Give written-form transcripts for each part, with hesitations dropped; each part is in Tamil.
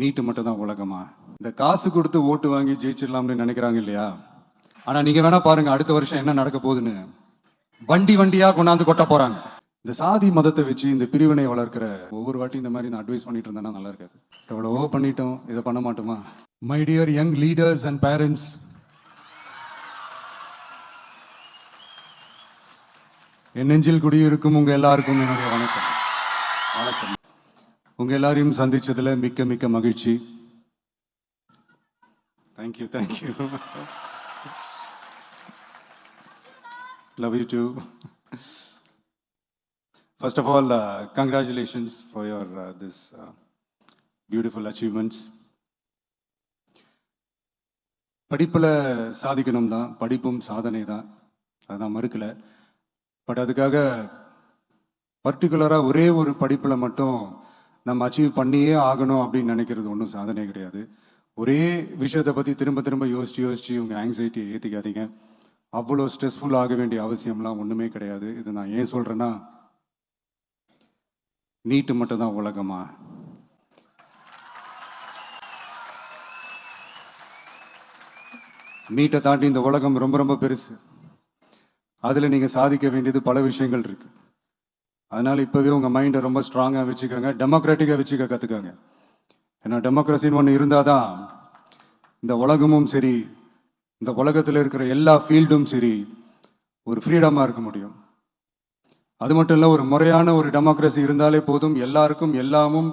நீட்டு மட்டும் தான் உலகமா? இந்த காசு கொடுத்து ஓட்டு வாங்கி ஜெயிச்சிடலாம்னு நினைக்கிறாங்க இல்லையா? ஆனா நீங்க வேணா பாருங்க அடுத்த வருஷம் என்ன நடக்க போகுதுன்னு. வண்டி வண்டியா கொண்டாந்து கொட்ட போறாங்க. இந்த சாதி மதத்தை வச்சு இந்த பிரிவினை வளர்க்கிற ஒவ்வொரு வாட்டி இந்த மாதிரி நான் அட்வைஸ் பண்ணிட்டு இருந்தேன்னா நல்லா இருக்காது. எவ்வளவோ பண்ணிட்டோம், இதை பண்ண மாட்டோமா? My dear young leaders and parents, என் நெஞ்சில் குடியிருக்கும் உங்க எல்லாருக்கும் என்னுடைய வணக்கம். வணக்கம். உங்க எல்லாரையும் சந்திச்சதுல மிக்க மிக்க மகிழ்ச்சி. Thank you thank you. Love you too. First of all, congratulations for your this beautiful achievements. படிப்பில் சாதிக்கணும் தான், படிப்பும் சாதனை தான், அதான் மறுக்கல. பட் அதுக்காக பர்டிகுலராக ஒரே ஒரு படிப்பில் மட்டும் நம்ம அச்சீவ் பண்ணியே ஆகணும் அப்படின்னு நினைக்கிறது ஒன்றும் சாதனை கிடையாது. ஒரே விஷயத்தை பற்றி திரும்ப திரும்ப யோசிச்சு உங்கள் ஆங்ஸைட்டியை ஏற்றிக்காதீங்க. அவ்வளோ ஸ்ட்ரெஸ்ஃபுல் ஆக வேண்டிய அவசியம்லாம் ஒன்றுமே கிடையாது. இது நான் ஏன் சொல்கிறேன்னா, நீட்டு மட்டும் தான் உலகமா? நீட்டை தாண்டி இந்த உலகம் ரொம்ப ரொம்ப பெருசு. அதில் நீங்கள் சாதிக்க வேண்டியது பல விஷயங்கள் இருக்கு. அதனால் இப்போவே உங்கள் மைண்டை ரொம்ப ஸ்ட்ராங்காக வச்சுக்கோங்க, டெமோக்ராட்டிக்காக வச்சுக்க கற்றுக்கோங்க. ஏன்னா டெமோக்ரஸின்னு ஒன்று இருந்தால் தான் இந்த உலகமும் சரி, இந்த உலகத்தில் இருக்கிற எல்லா ஃபீல்டும் சரி ஒரு ஃப்ரீடமாக இருக்க முடியும். அது மட்டும் இல்லை, ஒரு முறையான ஒரு டெமோக்ரஸி இருந்தாலே போதும், எல்லாருக்கும் எல்லாமும்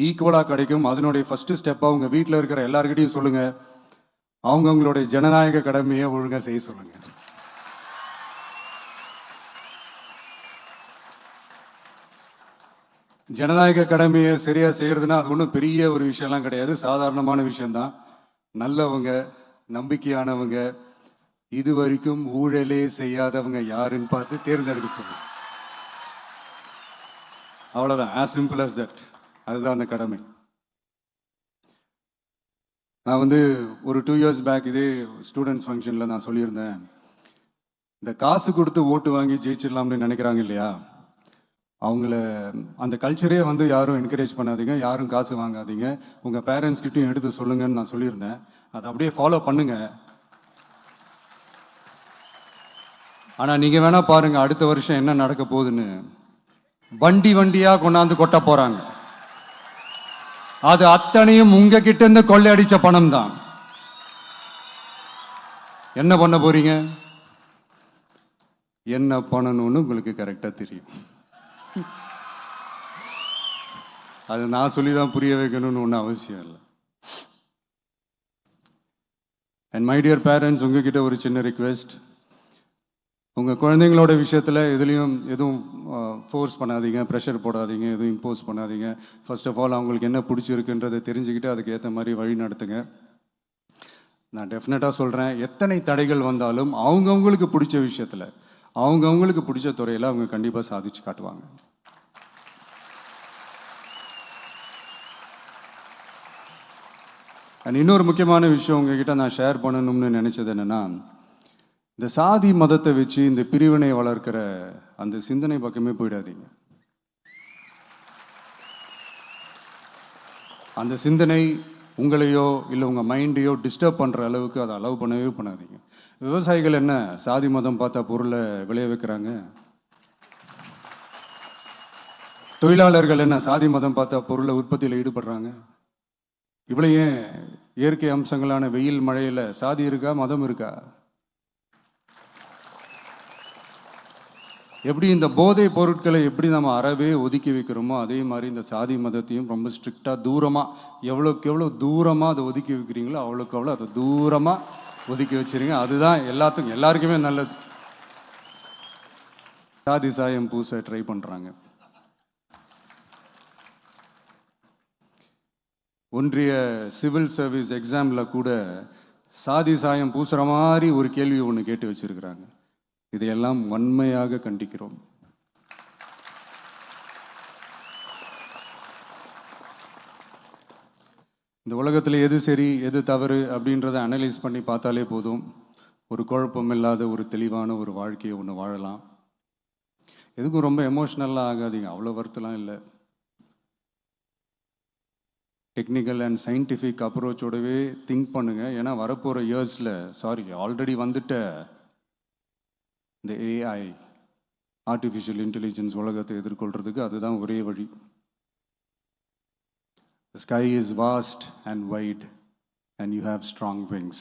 ஈக்குவலாக கிடைக்கும். அதனுடைய ஃபர்ஸ்ட் ஸ்டெப்பாக உங்கள் வீட்டில் இருக்கிற எல்லாருக்கிட்டையும் சொல்லுங்கள், அவங்கவுங்களுடைய ஜனநாயக கடமையை ஒழுங்காக செய்ய சொல்லுங்கள். ஜனநாயக கடமையை சரியாக செய்கிறதுனா அது ஒன்றும் பெரிய ஒரு விஷயம்லாம் கிடையாது, சாதாரணமான விஷயம்தான். நல்லவங்க, நம்பிக்கையானவங்க, இது வரைக்கும் ஊழலே செய்யாதவங்க யாருன்னு பார்த்து தேர்ந்தெடுக்க சொல்லுங்க. அவ்வளோதான், ஆஸ் சிம்பிள் அஸ் தட். அதுதான் அந்த கடமை. நான் ஒரு 2 years பேக் இதே ஸ்டூடெண்ட்ஸ் ஃபங்க்ஷனில் நான் சொல்லியிருந்தேன், இந்த காசு கொடுத்து ஓட்டு வாங்கி ஜெயிச்சிடலாம்னு நினைக்கிறாங்க இல்லையா, அவங்கள அந்த கல்ச்சரே யாரும் என்கரேஜ் பண்ணாதீங்க, யாரும் காசு வாங்காதீங்க, உங்கள் பேரண்ட்ஸ்கிட்டையும் எடுத்து சொல்லுங்கன்னு நான் சொல்லியிருந்தேன். அதை அப்படியே ஃபாலோ பண்ணுங்க. ஆனால் நீங்கள் வேணா பாருங்க அடுத்த வருஷம் என்ன நடக்க போகுதுன்னு. வண்டி வண்டியா கொண்டாந்து கொட்ட போறாங்க. அது அத்தனையும் உங்ககிட்ட இருந்து கொள்ளையடிச்ச பணம் தான். என்ன பண்ண போறீங்க? என்ன பண்ணணும்னு உங்களுக்கு கரெக்டா தெரியும். அது நான் சொல்லிதான் புரிய வைக்கணும்னு ஒன்றும் அவசியம் இல்லை. அண்ட் மை டியர் பேரண்ட்ஸ், உங்ககிட்ட ஒரு சின்ன ரிக்வெஸ்ட். உங்கள் குழந்தைங்களோட விஷயத்தில் எதுவும் ஃபோர்ஸ் பண்ணாதீங்க, ப்ரெஷர் போடாதீங்க, எதுவும் இம்போஸ் பண்ணாதீங்க. ஃபர்ஸ்ட் ஆஃப் ஆல் அவங்களுக்கு என்ன பிடிச்சிருக்குன்றதை தெரிஞ்சுக்கிட்டு அதுக்கு ஏற்ற மாதிரி வழி நடத்துங்க. நான் டெஃபினட்டாக சொல்கிறேன், எத்தனை தடைகள் வந்தாலும் அவங்கவுங்களுக்கு பிடிச்ச விஷயத்தில், அவங்கவுங்களுக்கு பிடிச்ச துறையில் அவங்க கண்டிப்பாக சாதிச்சு காட்டுவாங்க. அண்ட் இன்னொரு முக்கியமான விஷயம் உங்ககிட்ட நான் ஷேர் பண்ணணும்னு நினச்சது என்னென்னா, இந்த சாதி மதத்தை வச்சு இந்த பிரிவினை வளர்க்கிற அந்த சிந்தனை பக்கமே போயிடாதீங்க. அந்த சிந்தனை உங்களையோ இல்லை உங்கள் மைண்டையோ டிஸ்டர்ப் பண்ணுற அளவுக்கு அதை அலோவ் பண்ணவே பண்ணாதீங்க. விவசாயிகள் என்ன சாதி மதம் பார்த்தா பொருளை விளைய வைக்கிறாங்க? தொழிலாளர்கள் என்ன சாதி மதம் பார்த்தா பொருளை உற்பத்தியில் ஈடுபடுறாங்க? இவ்வளோ ஏன் இயற்கை அம்சங்களான வெயில் மழையில் சாதி இருக்கா, மதம் இருக்கா? எப்படி இந்த போதை பொருட்களை எப்படி நம்ம அறவே ஒதுக்கி வைக்கிறோமோ அதே மாதிரி இந்த சாதி மதத்தையும் ரொம்ப ஸ்ட்ரிக்டாக தூரமாக, எவ்வளோக்கு எவ்வளோ தூரமாக அதை ஒதுக்கி வைக்கிறீங்களோ அவ்வளோக்கு அவ்வளோ அதை தூரமாக ஒதுக்கி வச்சுருங்க. அதுதான் எல்லாருக்குமே நல்லது. சாதி சாயம் பூச ட்ரை பண்ணுறாங்க. ஒன்றிய சிவில் சர்வீஸ் எக்ஸாமில் கூட சாதி சாயம் பூசுகிற மாதிரி ஒரு கேள்வி ஒன்று கேட்டு வச்சிருக்கிறாங்க. இதையெல்லாம் வன்மையாக கண்டிக்கிறோம். இந்த உலகத்தில் எது சரி எது தவறு அப்படின்றத அனலைஸ் பண்ணி பார்த்தாலே போதும், ஒரு குழப்பம் இல்லாத ஒரு தெளிவான ஒரு வாழ்க்கையை ஒன்று வாழலாம். எதுக்கும் ரொம்ப எமோஷ்னலாக ஆகாதீங்க, அவ்வளோ வருத்தலாம் இல்லை. டெக்னிக்கல் அண்ட் சயின்டிஃபிக் அப்ரோச்சோடவே திங்க் பண்ணுங்கள். ஏன்னா வரப்போகிற இயர்ஸில் ஆல்ரெடி வந்துட்ட இந்த ஏஐ ஆர்டிஃபிஷியல் இன்டெலிஜென்ஸ் உலகத்தை எதிர்கொள்கிறதுக்கு அதுதான் ஒரே வழி. The sky is vast and wide and you have strong wings.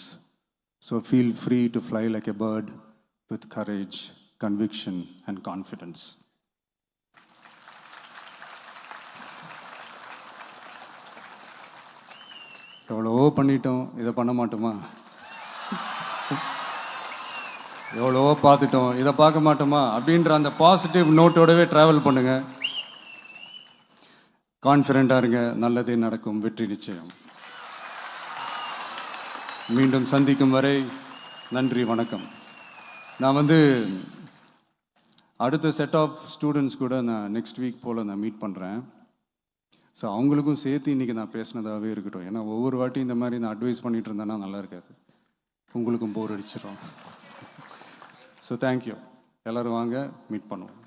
So feel free to fly like a bird with courage, conviction and confidence. எவ்வளவோ பண்ணிட்டோம், இதை பண்ண மாட்டோமா? எவ்வளவோ பார்த்துட்டோம், இதை பார்க்க மாட்டோமா அப்படின்ற அந்த பாசிட்டிவ் நோட்டோடவே ட்ராவல் பண்ணுங்க. கான்ஃபிடென்ட்டாக இருங்க, நல்லதே நடக்கும், வெற்றி நிச்சயம். மீண்டும் சந்திக்கும் வரை நன்றி, வணக்கம். நான் அடுத்த செட் ஆஃப் ஸ்டூடெண்ட்ஸ் கூட நான் நெக்ஸ்ட் வீக் போல் நான் மீட் பண்ணுறேன். ஸோ அவங்களுக்கும் சேர்த்து இன்றைக்கி நான் பேசினதாகவே இருக்கட்டும். ஏன்னா ஒவ்வொரு வாட்டி இந்த மாதிரி நான் அட்வைஸ் பண்ணிகிட்டு இருந்தேன்னா நல்லா இருக்காது, உங்களுக்கும் போர் அடிச்சிடும். So thank you. எல்லோரும் வாங்க, மீட் பண்ணுவோம்.